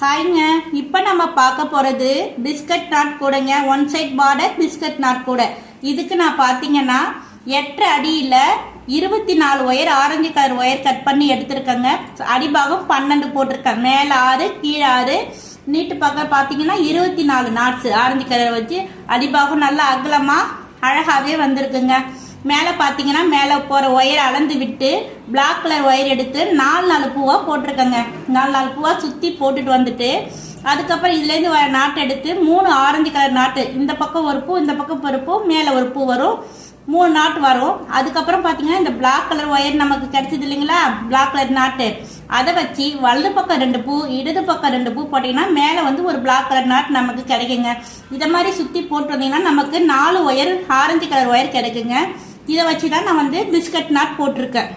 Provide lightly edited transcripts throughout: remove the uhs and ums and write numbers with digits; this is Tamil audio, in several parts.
ஹாய்ங்க, இப்போ நம்ம பார்க்க போகிறது பிஸ்கட் நாட் கூடைங்க. One side border biscuit knot கூடை. இதுக்கு நான் பார்த்தீங்கன்னா 8 அடியில் 24 wire orange colour wire cut பண்ணி எடுத்துருக்கேங்க. அடிபாகம் 12 போட்டிருக்கேன். மேலே 6 கீழே 6 நீட்டு பக்கம் பார்த்தீங்கன்னா 24 நாட்ஸ் ஆரஞ்சு கலர் வச்சு அடிபாகம் நல்லா அகலமாக அழகாகவே வந்திருக்குங்க. மேலே பார்த்தீங்கன்னா மேலே போகிற ஒயர் அளந்து விட்டு பிளாக் கலர் ஒயர் எடுத்து 4 பூவாக போட்டிருக்கேங்க. 4 பூவாக சுற்றி போட்டுட்டு வந்துட்டு அதுக்கப்புறம் இதுலேருந்து வர நாட்டை எடுத்து 3 ஆரஞ்சு கலர் நாட்டு, இந்த பக்கம் ஒரு பூ இந்த பக்கம் ஒரு பூ மேலே ஒரு பூ வரும், 3 நாட்டு வரும். அதுக்கப்புறம் பார்த்தீங்கன்னா இந்த பிளாக் கலர் ஒயர் நமக்கு கிடைச்சது இல்லைங்களா, பிளாக் கலர் நாட்டு, அதை வச்சு வலது பக்கம் 2 பூ இடது பக்கம் 2 பூ போட்டிங்கன்னா மேலே வந்து ஒரு பிளாக் கலர் நாட் நமக்கு கிடைக்குங்க. இதை மாதிரி சுற்றி போட்டு வந்தீங்கன்னா நமக்கு 4 ஒயர் ஆரஞ்சு கலர் ஒயர் கிடைக்குங்க. இதை வச்சு தான் நான் வந்து பிஸ்கட் நாட் போட்டிருக்கேன்.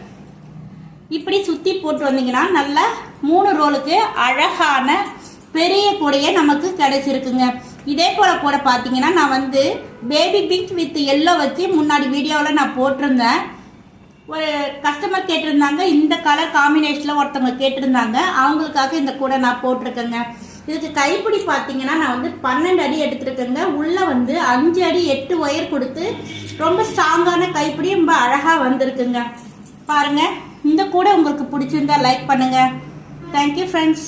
இப்படி சுற்றி போட்டு வந்தீங்கன்னா நல்லா 3 ரோலுக்கு அழகான பெரிய கூடையே நமக்கு கிடைச்சிருக்குங்க. இதே போல் கூட பார்த்தீங்கன்னா நான் வந்து பேபி பிங்க் வித் எல்லோ வச்சு முன்னாடி வீடியோவில் நான் போட்டிருந்தேன். ஒரு கஸ்டமர் கேட்டிருந்தாங்க, இந்த கலர் காம்பினேஷனில் ஒருத்தவங்க கேட்டிருந்தாங்க, அவங்களுக்காக இந்த கூடை நான் போட்டிருக்கேங்க. இதுக்கு கைப்பிடி பார்த்தீங்கன்னா நான் வந்து 12 அடி எடுத்துருக்கேங்க. உள்ளே வந்து 5 அடி 8 ஒயர் கொடுத்து ரொம்ப ஸ்ட்ராங்கான கைப்பிடி ரொம்ப அழகாக வந்திருக்குங்க. பாருங்கள், இந்த கூடை உங்களுக்கு பிடிச்சிருந்தா லைக் பண்ணுங்கள். Thank you friends.